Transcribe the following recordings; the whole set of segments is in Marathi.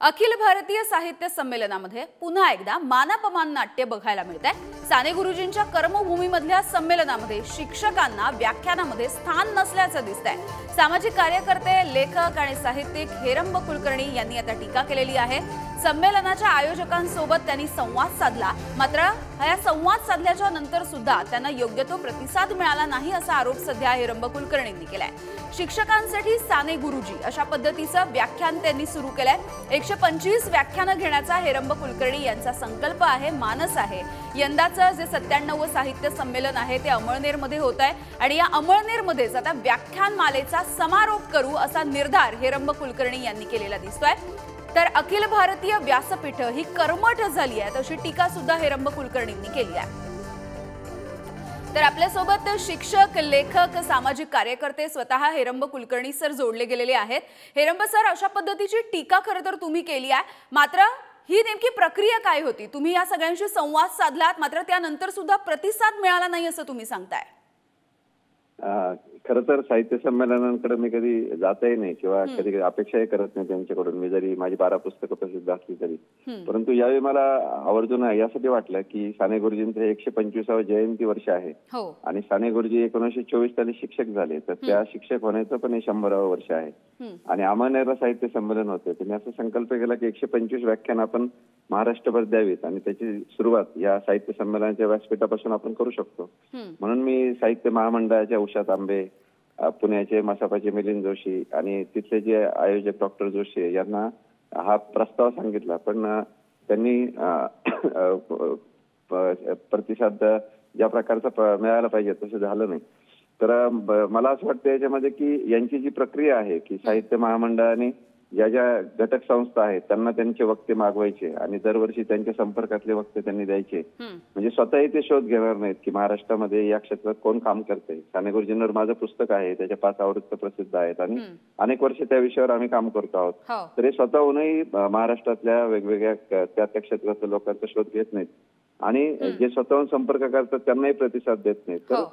अखिल भारतीय साहित्य संमेलनामध्ये पुन्हा एकदा मानापमान नाट्य बघायला मिळतंय। साने गुरुजींच्या कर्मभूमीमधल्या संमेलनामध्ये शिक्षकांना व्याख्यानामध्ये स्थान नसल्याचं दिसतंय। सामाजिक कार्यकर्ते, लेखक आणि साहित्यिक हेरंब कुलकर्णी यांनी आता टीका केलेली आहे। संमेलनाच्या आयोजकांसोबत त्यांनी संवाद साधला, मात्र या संवाद साधल्याच्या नंतर सुद्धा त्यांना योग्य तो प्रतिसाद मिळाला नाही असा आरोप सध्या हेरंब कुलकर्णींनी केलाय। शिक्षकांसाठी साने गुरुजी अशा पद्धतीचं व्याख्यान त्यांनी सुरू केलंय। 125 व्याख्यानं घेण्याचा हेरंब कुलकर्णी यांचा संकल्प आहे, मानस आहे। यंदाचं जे 97वे साहित्य संमेलन आहे ते अमळनेरमध्ये होत आहे आणि या अमळनेरमध्येच आता व्याख्यानमालेचा समारोप करू असा निर्धार हेरंब कुलकर्णी यांनी केलेला दिसतोय। तर अखिल भारतीय व्यासपीठ ही कर्मठ झाली आहे अशी टीका सुद्धा हेरंब कुलकर्णींनी केली आहे। तर आपल्या सोबत शिक्षक, लेखक, सामाजिक कार्यकर्ते स्वतः हेरंब कुलकर्णी सर जोडले गेलेले आहेत। हेरंब सर, अशा पद्धतीची टीका खरं तर तुम्ही केली आहे, मात्र ही नेमकी प्रक्रिया काय होती? तुम्ही या सगळ्यांशी संवाद साधलात, मात्र त्यानंतर सुद्धा प्रतिसाद मिळाला नाही असं तुम्ही सांगताय। खरं तर साहित्य संमेलनांकडे मी कधी जातही नाही किंवा कधी अपेक्षाही करत नाही त्यांच्याकडून, मी जरी माझी 12 पुस्तकं प्रसिद्ध असली तरी। परंतु यावेळी मला आवर्जून यासाठी वाटलं की साने गुरुजींचं 125वे जयंती वर्ष आहे आणि साने गुरुजी 1924 साली शिक्षक झाले, तर त्या शिक्षक होण्याचं पण हे 100वे वर्ष आहे आणि अमळनेरला साहित्य संमेलन होते। त्यांनी असा संकल्प केला की 125 व्याख्यान आपण महाराष्ट्रभर द्यावीत आणि त्याची सुरुवात या साहित्य संमेलनाच्या व्यासपीठापासून आपण करू शकतो। म्हणून मी साहित्य महामंडळाच्या उषा तांबे, पुण्याचे मसापाचे मिलिंद जोशी आणि तिथले जे आयोजक डॉक्टर जोशी यांना हा प्रस्ताव सांगितला, पण त्यांनी प्रतिसाद ज्या प्रकारचा मिळायला पाहिजे तसं झालं नाही। तर मला असं वाटतं याच्यामध्ये की यांची जी प्रक्रिया आहे की साहित्य महामंडळाने ज्या ज्या घटक संस्था आहेत त्यांना त्यांचे वक्ते मागवायचे आणि दरवर्षी त्यांच्या संपर्कातले वक्ते त्यांनी द्यायचे, म्हणजे स्वतःही ते शोध घेणार नाहीत की महाराष्ट्रामध्ये या क्षेत्रात कोण काम करते। साने गुरुजींवर माझं पुस्तक आहे, त्याच्या 5 आवृत्त्या प्रसिद्ध आहेत आणि अनेक वर्ष त्या विषयावर आम्ही काम करतो आहोत। तर हे स्वतःहूनही महाराष्ट्रातल्या वेगवेगळ्या त्या क्षेत्रातल्या लोकांचा शोध घेत नाहीत आणि जे स्वतःहून संपर्क करतात त्यांनाही प्रतिसाद देत नाहीत। तर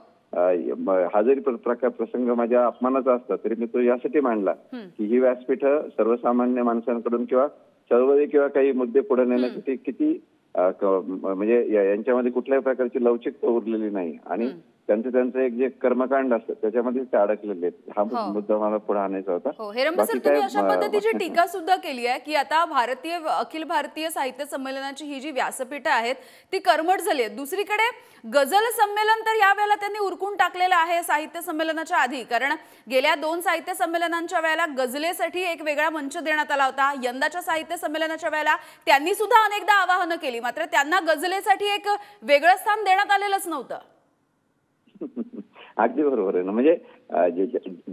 हा जरी प्रसंग माझ्या अपमानाचा असला तरी मी तो यासाठी मांडला की ही व्यासपीठ सर्वसामान्य माणसांकडून किंवा चळवळी किंवा काही मुद्दे पुढे नेण्यासाठी किती म्हणजे यांच्यामध्ये कुठल्याही प्रकारची लवचिकता उरलेली नाही आणि त्यांचं एक जे कर्मकांड असतं त्याच्यामध्ये ते अडकलेले आहेत। हा मुद्दा मला पुढे आणायचा होता। हेरंब सर, तुम्ही अशा पद्धतीची टीका सुद्धा केली आहे की आता अखिल भारतीय साहित्य संमेलनाची ही जी व्यासपीठ आहेत ती कर्मठ झाली आहेत। दुसरीकडे गझल संमेलन तर यावेळेला त्यांनी उरकून टाकलेलं आहे साहित्य संमेलनाच्या आधी, कारण गेल्या 2 साहित्य संमेलनांच्या वेळेला गझलेसाठी एक वेगळा मंच देण्यात आला होता। यंदाच्या साहित्य संमेलनाच्या वेळेला त्यांनी सुद्धा अनेकदा आवाहन केली, मात्र त्यांना गझलेसाठी एक वेगळं स्थान देण्यात आलेलंच नव्हतं। अगदी बरोबर आहे ना, म्हणजे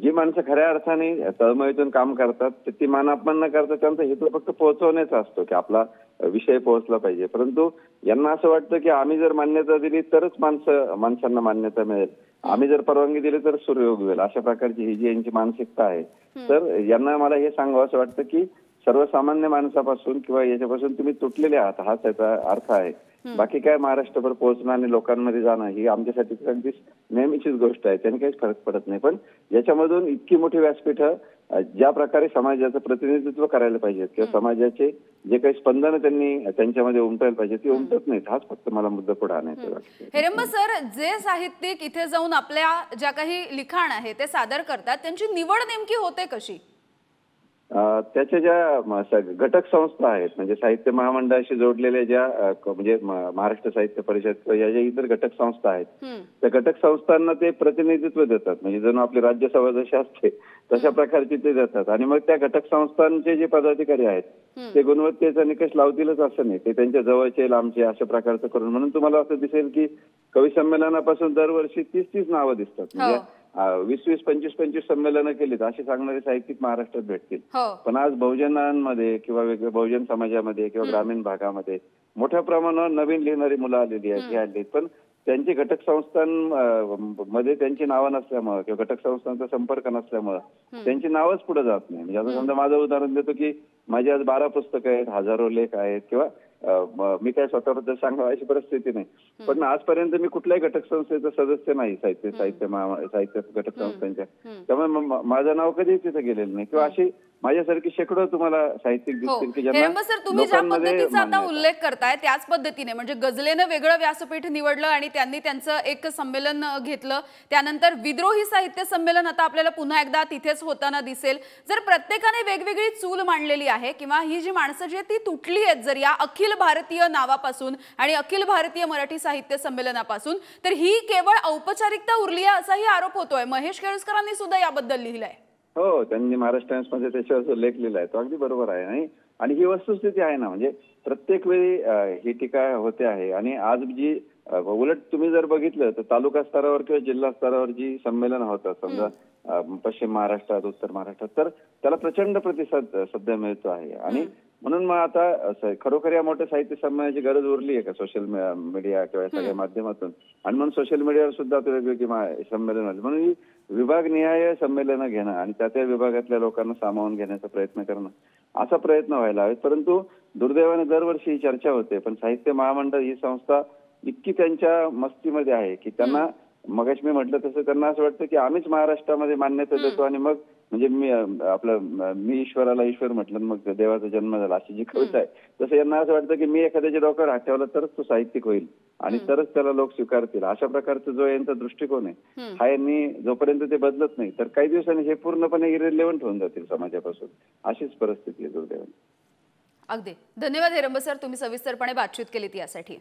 जी माणसं खऱ्या अर्थाने तळमळीतून काम करतात ती मानापमान न करता त्यांचा हेतू फक्त पोहोचवण्याचा असतो की आपला विषय पोहोचला पाहिजे। परंतु यांना असं वाटतं की आम्ही जर मान्यता दिली तरच माणसांना मान्यता मिळेल, आम्ही जर परवानगी दिली तर सूर्य उगवेल, अशा प्रकारची ही जी यांची मानसिकता आहे। तर यांना मला हे सांगावं असं वाटतं की सर्वसामान्य माणसापासून किंवा याच्यापासून तुम्ही तुटलेले आहात, हाच त्याचा अर्थ आहे। बाकी काय महाराष्ट्रभर पोहोचणं आणि लोकांमध्ये जाणं ही आमच्यासाठी अगदी नेहमीचीच गोष्ट आहे, त्यांनी काहीच फरक पडत नाही। पण याच्यामधून इतकी मोठी व्यासपीठ ज्या प्रकारे समाजाचं प्रतिनिधित्व करायला पाहिजे किंवा समाजाचे जे काही स्पंदन त्यांनी त्यांच्यामध्ये उमटायला पाहिजे ते उमटत नाहीत, हाच फक्त मला मुद्दा पुढे आणायचा वाटतं। हेरंब सर, जे साहित्यिक इथे जाऊन आपल्या ज्या काही लिखाण आहे ते सादर करतात त्यांची निवड नेमकी होते कशी? त्याच्या ज्या घटक संस्था आहेत, म्हणजे साहित्य महामंडळाशी जोडलेल्या ज्या म्हणजे महाराष्ट्र साहित्य परिषद किंवा या ज्या इतर घटक संस्था आहेत त्या घटक संस्थांना ते प्रतिनिधित्व देतात, म्हणजे जणू आपली राज्यसभा जशी असते तशा प्रकारची ते देतात आणि मग त्या घटक संस्थांचे जे पदाधिकारी आहेत ते गुणवत्तेचा निकष लावतीलच असं नाही, ते त्यांच्या जवळचे लांबचे अशा प्रकारचं करून। म्हणून तुम्हाला असं दिसेल की कवी संमेलनापासून दरवर्षी 30 नावं दिसतात, म्हणजे 20-20, 25-25 संमेलनं केलीत असे सांगणारे साहित्यिक महाराष्ट्रात भेटतील। पण आज बहुजनांमध्ये किंवा वेगवेगळ्या बहुजन समाजामध्ये किंवा ग्रामीण भागामध्ये मोठ्या प्रमाणावर नवीन लिहिणारी मुलं आलेली आहेत, पण त्यांची घटक संस्थांमध्ये त्यांची नावं नसल्यामुळे किंवा घटक संस्थांचा संपर्क नसल्यामुळे त्यांची नावच पुढे जात नाही। म्हणजे आता समजा माझं उदाहरण देतो की माझी आज 12 पुस्तकं आहेत, हजारो लेख आहेत किंवा मी काय स्वतःबद्दल सांगावं अशी परिस्थिती नाही, पण आजपर्यंत मी कुठल्याही घटक संस्थेचा सदस्य नाही साहित्य घटक संस्थांच्या, त्यामुळे माझं नाव कधीच तिथे गेलेलं नाही किंवा अशी माझ्यासारखी शेकडो तुम्हाला साहित्यिक दिसतील की ज्यांना सर, तुम्ही ज्या पद्धतीचा आता मान्यता. उल्लेख करताय त्याच पद्धतीने म्हणजे गझलेनं वेगळं व्यासपीठ निवडलं आणि त्यांनी त्यांचं एक संमेलन घेतलं, त्यानंतर विद्रोही साहित्य संमेलन आता आपल्याला पुन्हा एकदा तिथेच होताना दिसेल. जर प्रत्येकाने वेगवेगळी चूल मांडलेली आहे किंवा ही जी माणसं जी ती तुटली आहेत जर या अखिल भारतीय नावापासून आणि अखिल भारतीय मराठी साहित्य संमेलनापासून, तर ही केवळ औपचारिकता उरली आहे असाही आरोप होतोय. महेश केळुसकरांनी सुद्धा याबद्दल लिहिलंय. हो, त्यांनी महाराष्ट्र टाइम्समध्ये त्याच्यावर उल्लेख लिहिला आहे, तो अगदी बरोबर आहे. आणि ही वस्तुस्थिती आहे ना, म्हणजे प्रत्येक वेळी ही टीका होते आहे. आणि आज जी उलट तुम्ही जर बघितलं तर तालुका स्तरावर किंवा जिल्हा स्तरावर जी संमेलन होतं समजा पश्चिम महाराष्ट्रात, उत्तर महाराष्ट्रात, तर त्याला प्रचंड प्रतिसाद सध्या मिळतो आहे. आणि म्हणून मग आता खरोखर या मोठ्या साहित्य संमेलनाची गरज उरली आहे का सोशल मीडिया किंवा सगळ्या माध्यमातून. आणि म्हणून सोशल मीडियावर सुद्धा वेगवेगळी संमेलन झाली. म्हणून ही विभागनिहाय संमेलनं घेणं आणि त्या विभागातल्या लोकांना सामावून घेण्याचा प्रयत्न करणं असा प्रयत्न व्हायला हवे. परंतु दुर्दैवाने दरवर्षी ही चर्चा होते, पण साहित्य महामंडळ ही संस्था इतकी त्यांच्या मस्तीमध्ये आहे की त्यांना मगाशी मी म्हटलं तसं त्यांना असं वाटतं की आम्हीच महाराष्ट्रामध्ये मान्यता देतो आणि मग म्हणजे मी ईश्वराला ईश्वर म्हटलं मग देवाचा जन्म झाला अशी जी कविता आहे, तसं यांना असं वाटतं की मी एखाद्याच्या डोक्यावर हात ठेवला तरच तो साहित्यिक होईल आणि तरच त्याला लोक स्वीकारतील. अशा प्रकारचा जो यांचा दृष्टिकोन आहे हा यांनी जोपर्यंत ते बदलत नाही तर काही दिवसांनी हे पूर्णपणे इरेलेव्हंट होऊन जातील समाजापासून. अशीच परिस्थिती आहे दुर्दैवाने. अगदी धन्यवाद हेरंब सर, तुम्ही सविस्तरपणे बातचीत केलीत यासाठी.